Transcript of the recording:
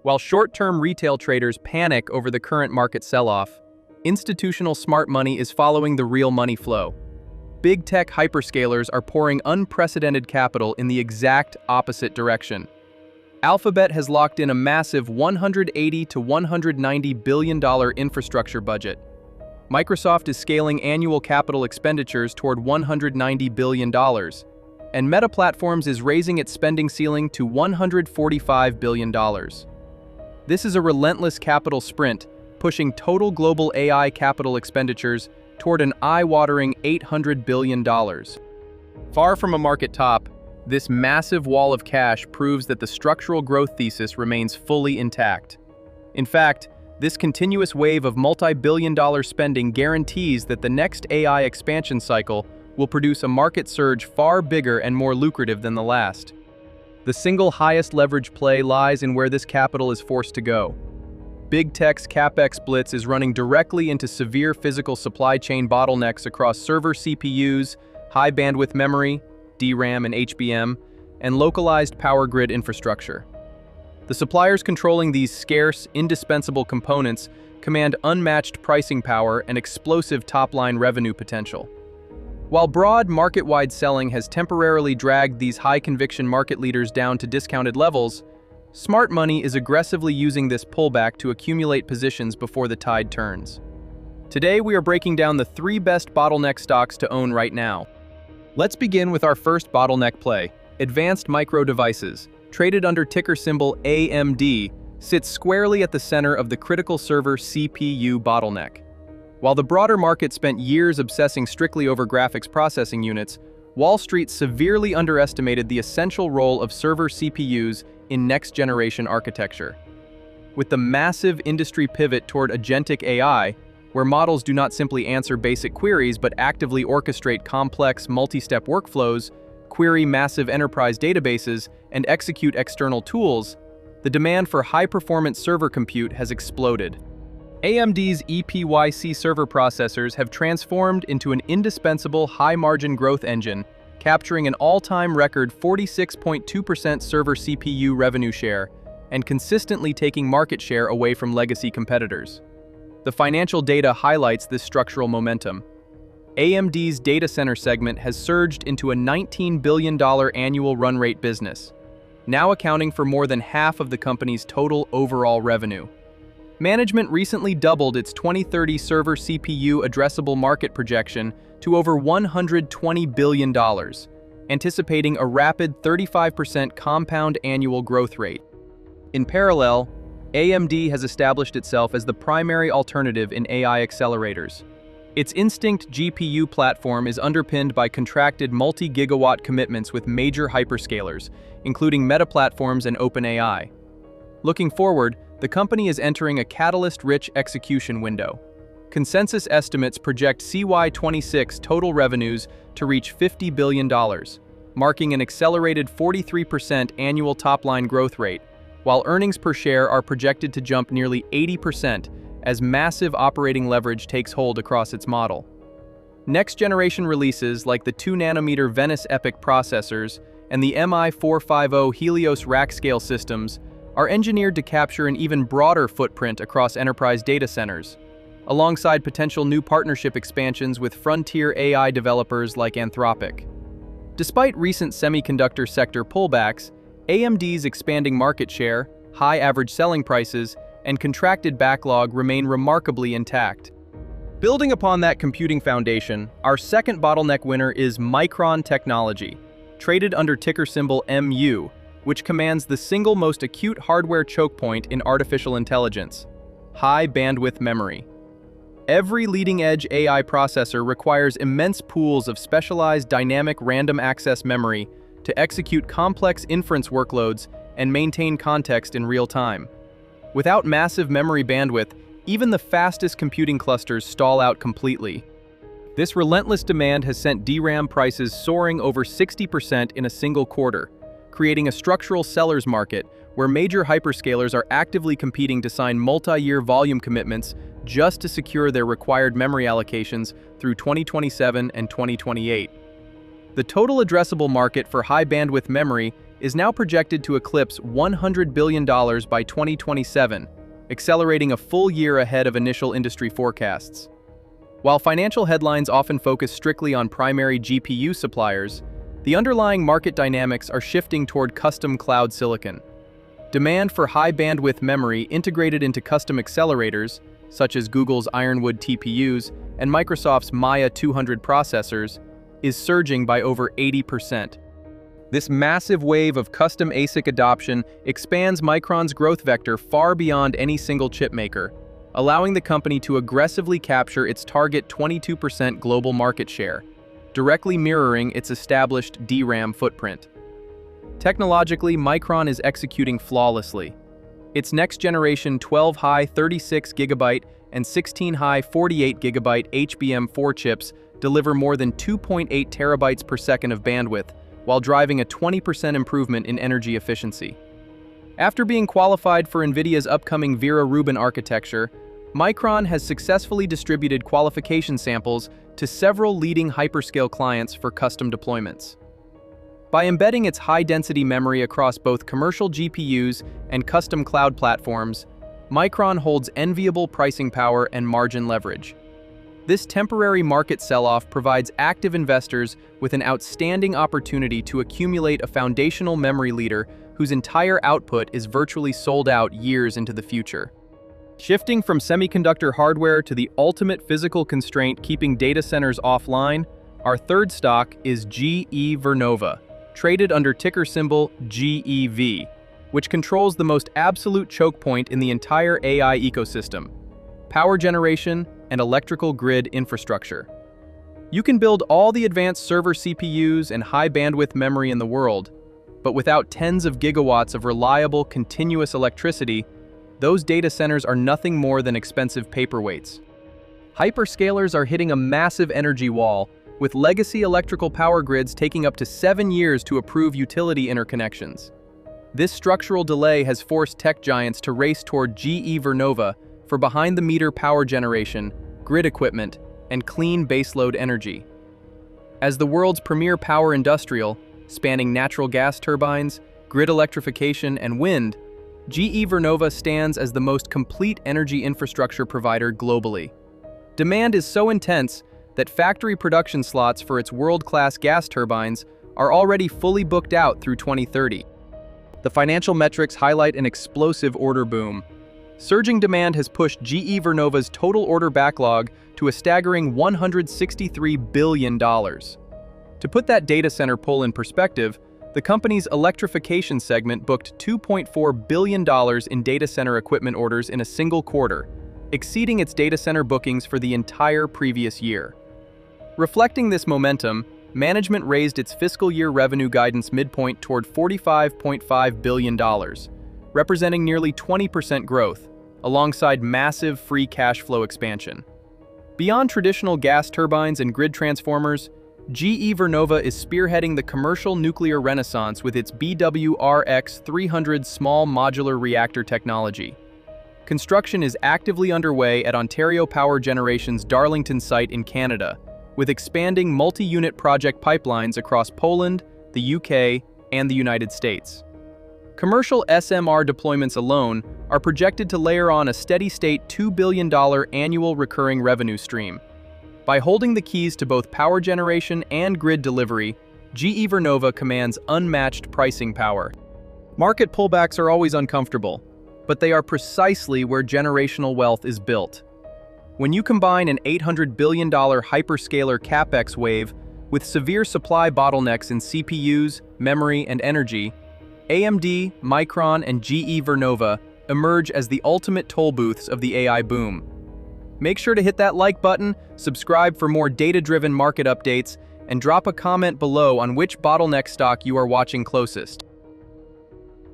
While short-term retail traders panic over the current market sell-off, institutional smart money is following the real money flow. Big tech hyperscalers are pouring unprecedented capital in the exact opposite direction. Alphabet has locked in a massive $180 to $190 billion infrastructure budget. Microsoft is scaling annual capital expenditures toward $190 billion, and Meta Platforms is raising its spending ceiling to $145 billion. This is a relentless capital sprint, pushing total global AI capital expenditures toward an eye-watering $800 billion. Far from a market top, this massive wall of cash proves that the structural growth thesis remains fully intact. In fact, this continuous wave of multi-billion-dollar spending guarantees that the next AI expansion cycle will produce a market surge far bigger and more lucrative than the last. The single highest leverage play lies in where this capital is forced to go. Big Tech's CapEx blitz is running directly into severe physical supply chain bottlenecks across server CPUs, high bandwidth memory, DRAM and HBM, and localized power grid infrastructure. The suppliers controlling these scarce, indispensable components command unmatched pricing power and explosive top-line revenue potential. While broad market-wide selling has temporarily dragged these high-conviction market leaders down to discounted levels, smart money is aggressively using this pullback to accumulate positions before the tide turns. Today, we are breaking down the 3 best bottleneck stocks to own right now. Let's begin with our first bottleneck play, Advanced Micro Devices. Traded under ticker symbol AMD, sits squarely at the center of the critical server CPU bottleneck. While the broader market spent years obsessing strictly over graphics processing units, Wall Street severely underestimated the essential role of server CPUs in next-generation architecture. With the massive industry pivot toward agentic AI, where models do not simply answer basic queries but actively orchestrate complex, multi-step workflows, query massive enterprise databases, and execute external tools, the demand for high-performance server compute has exploded. AMD's EPYC server processors have transformed into an indispensable high-margin growth engine, capturing an all-time record 46.2% server CPU revenue share and consistently taking market share away from legacy competitors. The financial data highlights this structural momentum. AMD's data center segment has surged into a $19 billion annual run rate business, now accounting for more than half of the company's total overall revenue. Management recently doubled its 2030 server CPU addressable market projection to over $120 billion, anticipating a rapid 35% compound annual growth rate. In parallel, AMD has established itself as the primary alternative in AI accelerators. Its Instinct GPU platform is underpinned by contracted multi-gigawatt commitments with major hyperscalers, including Meta Platforms and OpenAI. Looking forward, the company is entering a catalyst-rich execution window. Consensus estimates project CY26 total revenues to reach $50 billion, marking an accelerated 43% annual top-line growth rate, while earnings per share are projected to jump nearly 80% as massive operating leverage takes hold across its model. Next-generation releases like the 2nm Venice EPYC processors and the MI450 Helios rack-scale systems are engineered to capture an even broader footprint across enterprise data centers, alongside potential new partnership expansions with frontier AI developers like Anthropic. Despite recent semiconductor sector pullbacks, AMD's expanding market share, high average selling prices, and contracted backlog remain remarkably intact. Building upon that computing foundation, our second bottleneck winner is Micron Technology, traded under ticker symbol MU, which commands the single most acute hardware choke point in artificial intelligence: high bandwidth memory. Every leading-edge AI processor requires immense pools of specialized dynamic random access memory to execute complex inference workloads and maintain context in real time. Without massive memory bandwidth, even the fastest computing clusters stall out completely. This relentless demand has sent DRAM prices soaring over 60% in a single quarter, creating a structural seller's market where major hyperscalers are actively competing to sign multi-year volume commitments just to secure their required memory allocations through 2027 and 2028. The total addressable market for high-bandwidth memory is now projected to eclipse $100 billion by 2027, accelerating a full year ahead of initial industry forecasts. While financial headlines often focus strictly on primary GPU suppliers, the underlying market dynamics are shifting toward custom cloud silicon. Demand for high-bandwidth memory integrated into custom accelerators, such as Google's Ironwood TPUs and Microsoft's Maya 200 processors, is surging by over 80%. This massive wave of custom ASIC adoption expands Micron's growth vector far beyond any single chip maker, allowing the company to aggressively capture its target 22% global market share, directly mirroring its established DRAM footprint. Technologically, Micron is executing flawlessly. Its next-generation 12-high 36GB and 16-high 48GB HBM4 chips deliver more than 2.8 terabytes per second of bandwidth, while driving a 20% improvement in energy efficiency. After being qualified for NVIDIA's upcoming Vera Rubin architecture, Micron has successfully distributed qualification samples to several leading hyperscale clients for custom deployments. By embedding its high-density memory across both commercial GPUs and custom cloud platforms, Micron holds enviable pricing power and margin leverage. This temporary market sell-off provides active investors with an outstanding opportunity to accumulate a foundational memory leader whose entire output is virtually sold out years into the future. Shifting from semiconductor hardware to the ultimate physical constraint keeping data centers offline, our third stock is GE Vernova, traded under ticker symbol GEV, which controls the most absolute choke point in the entire AI ecosystem: power generation and electrical grid infrastructure. You can build all the advanced server CPUs and high-bandwidth memory in the world, but without tens of gigawatts of reliable, continuous electricity, those data centers are nothing more than expensive paperweights. Hyperscalers are hitting a massive energy wall, with legacy electrical power grids taking up to 7 years to approve utility interconnections. This structural delay has forced tech giants to race toward GE Vernova for behind-the-meter power generation, grid equipment, and clean baseload energy. As the world's premier power industrial, spanning natural gas turbines, grid electrification, and wind, GE Vernova stands as the most complete energy infrastructure provider globally. Demand is so intense that factory production slots for its world-class gas turbines are already fully booked out through 2030. The financial metrics highlight an explosive order boom. Surging demand has pushed GE Vernova's total order backlog to a staggering $163 billion. To put that data center pull in perspective, the company's electrification segment booked $2.4 billion in data center equipment orders in a single quarter, exceeding its data center bookings for the entire previous year. Reflecting this momentum, management raised its fiscal year revenue guidance midpoint toward $45.5 billion, representing nearly 20% growth, alongside massive free cash flow expansion. Beyond traditional gas turbines and grid transformers, GE Vernova is spearheading the commercial nuclear renaissance with its BWRX-300 small modular reactor technology. Construction is actively underway at Ontario Power Generation's Darlington site in Canada, with expanding multi-unit project pipelines across Poland, the UK, and the United States. Commercial SMR deployments alone are projected to layer on a steady-state $2 billion annual recurring revenue stream. By holding the keys to both power generation and grid delivery, GE Vernova commands unmatched pricing power. Market pullbacks are always uncomfortable, but they are precisely where generational wealth is built. When you combine an $800 billion hyperscaler capex wave with severe supply bottlenecks in CPUs, memory, and energy, AMD, Micron, and GE Vernova emerge as the ultimate toll booths of the AI boom. Make sure to hit that like button, subscribe for more data-driven market updates, and drop a comment below on which bottleneck stock you are watching closest.